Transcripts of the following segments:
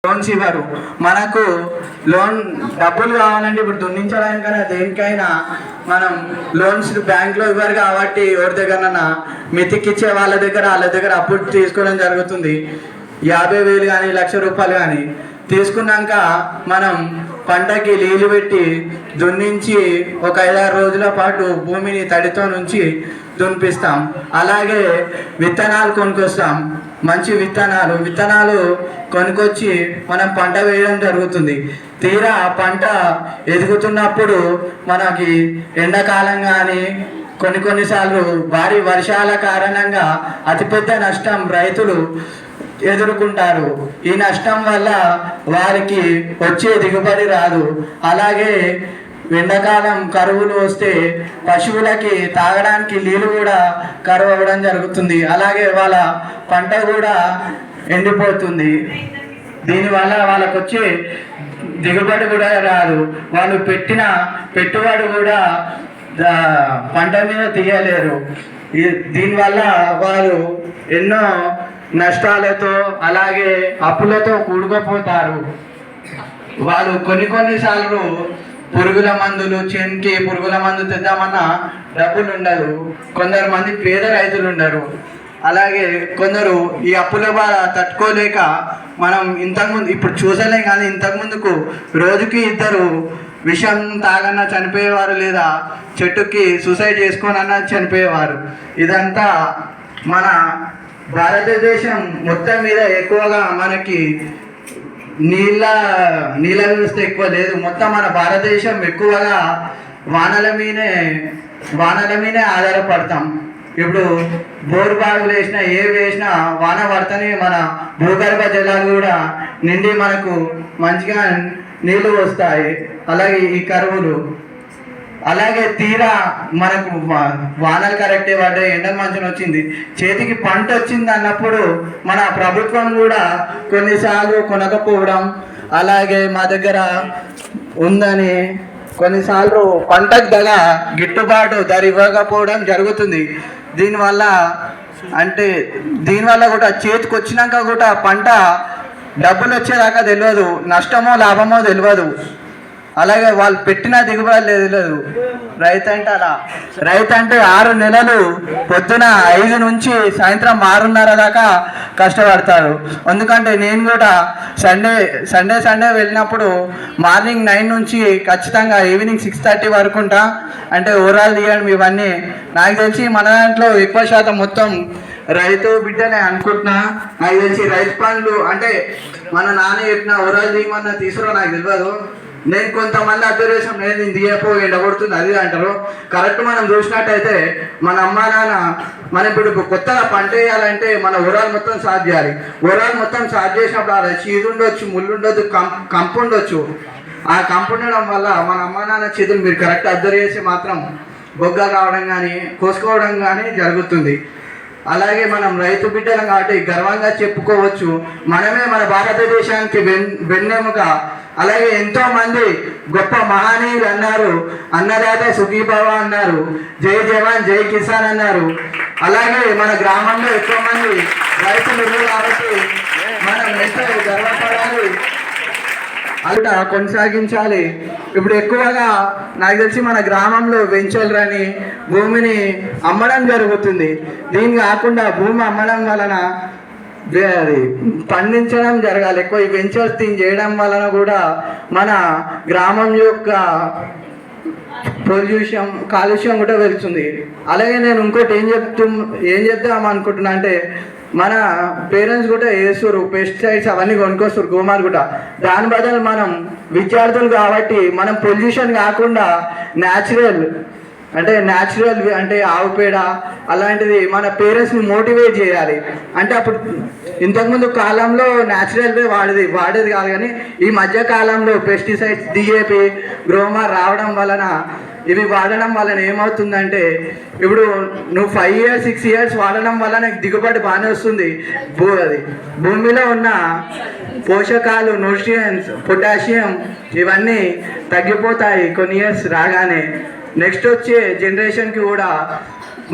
Loans ఇవ్వరు. మనకు loan డబ్బులు కావాలంటే ఇప్పుడు దున్నించడానికైనా దేనికైనా మనం లోన్స్ బ్యాంక్లో ఇవ్వరు కాబట్టి ఎవరి దగ్గరన్నా మితికిచ్చే వాళ్ళ దగ్గర అప్పు తీసుకోవడం జరుగుతుంది. 50,000 కానీ 1,00,000 రూపాయలు కానీ తీసుకున్నాక మనం పంటకి నీళ్ళు పెట్టి దున్నించి ఒక 5-6 రోజుల పాటు భూమిని తడితో నుంచి దున్నిపిస్తాం. అలాగే విత్తనాలు కొనుక్కొస్తాం. మంచి విత్తనాలు కొనుక్కొచ్చి మనం పంట వేయడం జరుగుతుంది. తీరా పంట ఎదుగుతున్నప్పుడు మనకి ఎండాకాలం కానీ కొన్నిసార్లు భారీ వర్షాల కారణంగా అతిపెద్ద నష్టం రైతులు ఎదుర్కొంటారు. ఈ నష్టం వల్ల వారికి వచ్చే దిగుబడి రాదు. అలాగే ఎండాకాలం కరువులు వస్తే పశువులకి తాగడానికి నీళ్ళు కూడా కరువు అవ్వడం జరుగుతుంది. అలాగే వాళ్ళ పంట కూడా ఎండిపోతుంది. దీనివల్ల వాళ్ళకు వచ్చే దిగుబడి కూడా రాదు. వాళ్ళు పెట్టిన పెట్టుబడి కూడా పంట మీద తీయలేరు. దీనివల్ల వాళ్ళు ఎన్నో నష్టాలతో అలాగే అప్పులతో కూడుకుపోతారు. వాళ్ళు కొన్నిసార్లు పురుగుల మందులు పురుగుల మందు తెద్దామన్నా డబ్బులు ఉండదు. కొందరు మంది పేద రైతులు ఉండరు. అలాగే కొందరు ఈ అప్పుల బాధ తట్టుకోలేక మనం ఇంతకుముందు ఇప్పుడు చూసలేం కానీ ఇంతకుముందుకు రోజుకి 2 విషం తాగన్నా చనిపోయేవారు, లేదా చెట్టుకి సూసైడ్ చేసుకోనన్నా చనిపోయేవారు. ఇదంతా మన భారతదేశం మొత్తం మీద ఎక్కువగా మనకి నీళ్ళ వ్యవస్థ ఎక్కువ లేదు. మొత్తం మన భారతదేశం ఎక్కువగా వానల మీదే ఆధారపడతాం. ఇప్పుడు బోర్ బావులు వేసినా వేసినా వాన పడితేనే మన భూగర్భ జలాలు కూడా నిండి మనకు మంచిగా నీళ్ళు వస్తాయి. అలాగే ఈ కరువులు అలాగే తీరా మనకు వానలు కరెక్టే పడ్డాయి, ఎండలు మంచిగా వచ్చింది, చేతికి పంట వచ్చింది అన్నప్పుడు మన ప్రభుత్వం కూడా కొన్నిసార్లు కొనకపోవడం, అలాగే మా దగ్గర ఉందని కొన్నిసార్లు పంటకు గిట్టుబాటు ధర ఇవ్వకపోవడం జరుగుతుంది. దీనివల్ల కూడా చేతికి వచ్చినాక కూడా పంట డబ్బులు వచ్చేదాకా తెలియదు, నష్టమో లాభమో తెలియదు. అలాగే వాళ్ళు పెట్టిన దిగుబడి తెలియదు. రైతు అంటే 6 నెలలు పొద్దున 5 నుంచి సాయంత్రం 6:30 దాకా కష్టపడతారు. ఎందుకంటే నేను కూడా సండే వెళ్ళినప్పుడు మార్నింగ్ 9 నుంచి ఖచ్చితంగా ఈవినింగ్ 6:30 వరకు ఉంటా. అంటే ఓవరాల్ తీయడం ఇవన్నీ నాకు తెలిసి మన దాంట్లో ఎక్కువ శాతం మొత్తం రైతు బిడ్డనే అనుకుంటున్నా. నాకు తెలిసి రైతు పనులు అంటే మన నాన్న చెప్పిన ఓవరాల్ తీయమన్నా తీసుకురా నాకు తెలియదు. నేను కొంతమంది అబ్జర్వేషన్ నేను తీయపో ఎండగొడుతుంది అది అంటారు. కరెక్ట్ మనం చూసినట్టయితే మన అమ్మ నాన్న మనం ఇప్పుడు కొత్తగా పంట వేయాలంటే మన ఓవరాల్ మొత్తం సాధ్ చేయాలి. ఓవరాల్ మొత్తం సాధ్ చేసినప్పుడు అది చీదు ఉండొచ్చు, ముళ్ళు ఉండొచ్చు, కంపు ఉండొచ్చు. ఆ కంపు ఉండడం వల్ల మన అమ్మ నాన్న చేతులు మీరు కరెక్ట్ అబ్జర్వ్ చేసి మాత్రం బొగ్గ రావడం కానీ కోసుకోవడం కానీ జరుగుతుంది. అలాగే మనం రైతు బిడ్డలం కాబట్టి గర్వంగా చెప్పుకోవచ్చు, మనమే మన భారతదేశానికి వెన్నెముక. అలాగే ఎంతో మంది గొప్ప మహనీయులు అన్నారు, అన్నదాత సుఖీభవ అన్నారు, జై జవాన్ జై కిసాన్ అన్నారు. అలాగే మన గ్రామంలో ఎక్కువ మంది రైతులు కాబట్టి మనం ఎంతో గర్వపడాలి, అలా కొనసాగించాలి. ఇప్పుడు ఎక్కువగా నాకు తెలిసి మన గ్రామంలో వెంచర్లని భూమిని అమ్మడం జరుగుతుంది. దీని కాకుండా భూమి అమ్మడం వలన అది పండించడం జరగాలి. ఎక్కువ ఈ వెంచర్స్ చేయడం వలన కూడా మన గ్రామం యొక్క కాలుష్యం కూడా వెళ్తుంది. అలాగే నేను ఇంకోటి ఏం చెప్దాం అనుకుంటున్నా అంటే మన పేరెంట్స్ కూడా వేస్తారు పెస్టిసైడ్స్ అవన్నీ కొనుక్కొస్తారు గోమార్ కూడా. దాని బదులు మనం విద్యార్థులు కాబట్టి మనం పొల్యూషన్ కాకుండా న్యాచురల్ అంటే ఆవు పేడ అలాంటిది మన పేరెంట్స్ని మోటివేట్ చేయాలి. అంటే అప్పుడు ఇంతకుముందు కాలంలో న్యాచురల్ వే వాడేది కాదు, కానీ ఈ మధ్య కాలంలో పెస్టిసైడ్స్ DAP గ్రోమార్ రావడం వలన ఇవి వాడడం వలన ఏమవుతుందంటే ఇప్పుడు నువ్వు 5 years 6 years వాడడం వల్ల నీకు దిగుబడి బాగానే వస్తుంది. భూమిలో ఉన్న పోషకాలు, న్యూట్రియంట్స్, పొటాషియం ఇవన్నీ తగ్గిపోతాయి కొన్ని ఇయర్స్ రాగానే. నెక్స్ట్ వచ్చే జనరేషన్కి కూడా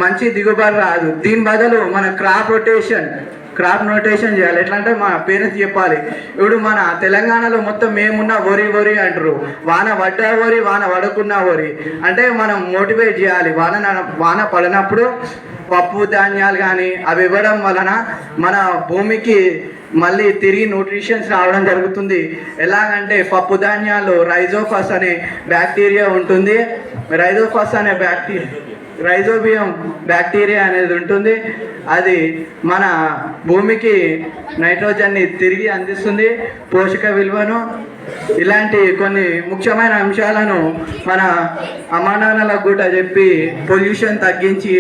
మంచి దిగుబడి రాదు. దీని బదులు మన క్రాప్ క్రాప్ నోటేషన్ చేయాలి. ఎట్లా అంటే మా పేరెంట్స్ చెప్పాలి, ఇప్పుడు మన తెలంగాణలో మొత్తం మేమున్న వరి వరి అంటారు, వాన పడ్డా వరి వాన పడకున్నా వరి అంటే మనం మోటివేట్ చేయాలి. వాన పడినప్పుడు పప్పు ధాన్యాలు కానీ అవి ఇవ్వడం వలన మన భూమికి మళ్ళీ తిరిగి న్యూట్రిషన్స్ రావడం జరుగుతుంది. ఎలాగంటే పప్పు ధాన్యాలు రైజోఫస్ అనే బ్యాక్టీరియా ఉంటుంది. రైజోఫస్ అనే రైజోబియం బ్యాక్టీరియా అనేది ఉంటుంది. అది మన భూమికి నైట్రోజన్ని తిరిగి అందిస్తుంది, పోషక విలువను. ఇలాంటి కొన్ని ముఖ్యమైన అంశాలను మన అమ్మానాన్నలకు కూడా చెప్పి పొల్యూషన్ తగ్గించి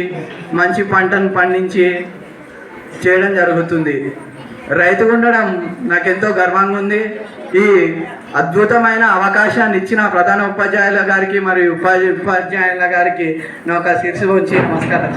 మంచి పంటను పండించి చేయడం జరుగుతుంది. రైతుగా ఉండడం నాకెంతో గర్వంగా ఉంది. ఈ అద్భుతమైన అవకాశాన్ని ఇచ్చిన ప్రధాన ఉపాధ్యాయుల గారికి మరియు ఉపాధ్యాయుల గారికి నా ఒక శిరస్సు వచ్చి నమస్కారం.